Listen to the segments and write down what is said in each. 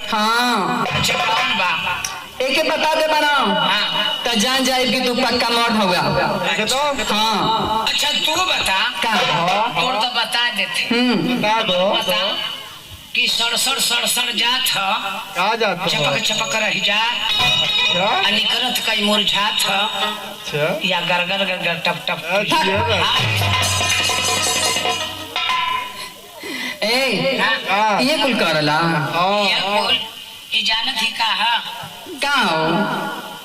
हाँ अच्छा कौन बा? एके बता दे बना हाँ तो जान जाए कि तू पक्का मर्द होगा। हाँ अच्छा तू बता। का तोड़ तो बता देते। बता दो बता कि सड़सड़ सड़सड़ जात ह कहाँ जाते हो? चपक चपक रही जा अच्छा निकलत कई मुरझात ह अच्छा या गरगर गरगर टप टप अच्छा ए हाँ ये कुल करला ये बोल इजानत ही कहा का हो?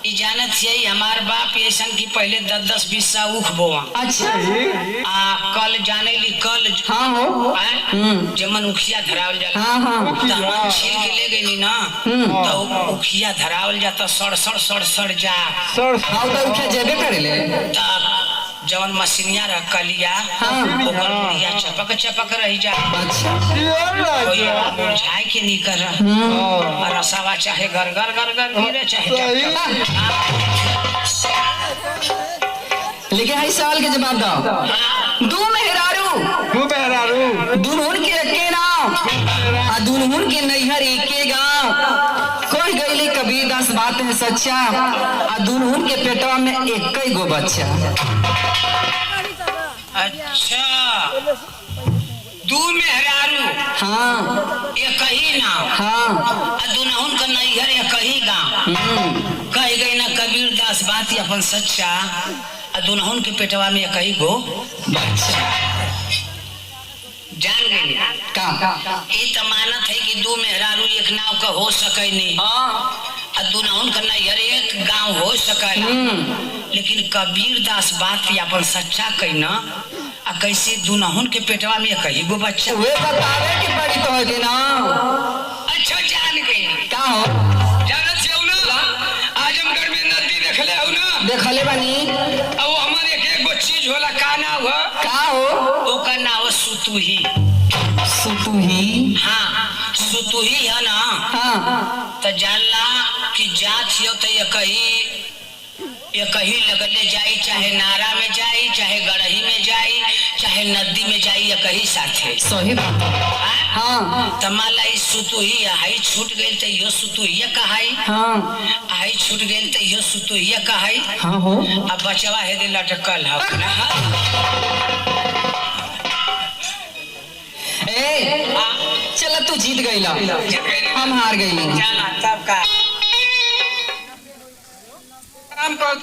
इजानत यही हमार बाप ऐसा की पहले 10-10-20 सा उख बोआ अच्छा कल जाने ली कल हाँ हो जमन उखिया धरावल जाला हाँ हाँ तो हम छील के ले गई ना तो उखिया धरावल जाता सड़सड़ सड़सड़ जा सर हाँ तो उठे जेबे करेले तब जवन मशीनिया रह कलिया हाँ। ओकर मुड़िया चपक चपक रही जा अच्छा कोई मुरझाए के नहीं कर और रसावा चाहे घर घर घर घर गिरे चाहे टप टप। लेकिन हई सवाल के जवाब दो। दू मेहरारू तू बहरारू दुनहुन के एके नाम आ दुनहुन के नैहर एके गांव कोई गईली कबीर दास बात है सच्चा आ दुनहुन के पेटवा में एक ही गो बच्चा। अच्छा दू मेहरारू हाँ एक ही नाम हाँ दुनहुन का नैहर एक ही गाँव कह गई ना कबीर दास बात ही अपन सच्चा दुनहुन के पेटवा में एक ही गो बच्चा जान गई का ये तो मानत है कि दू मेहरारू एक नाव का हो सके नहीं दुनहुन का नैहर एक गांव हो सकेला लेकिन कबीर दास बात ही अपन सच्चा कहना आ कैसे दुनहुन के पेटवा में एक ही गो बच्चा वे बतावे की पड़ी तो है कि ना। अच्छा जान गई का हो? जानत छौ ना आजमगढ़ में नदी देखले हो ना देखले बानी अब वो हमारे एक गो चीज होला का ना हुआ का हो? ओकर नाम सुतुही। सुतुही हाँ सुतुही है ना हाँ तो जानला कि जात हो तो एक ही लगले जाई चाहे नारा में जाई चाहे गड़ही में जाई चाहे नदी में जाई एक ही साथे सही बात हाँ तमाला इस सुतुही आई छूट गई तो यो सुतुही कहाई हाँ आई छूट गई तो यो सुतुही कहाई हाँ हो अब बचवा है दे लटकल है ए चल तू जीत गईला हम हार गईली जाना तब का काम कर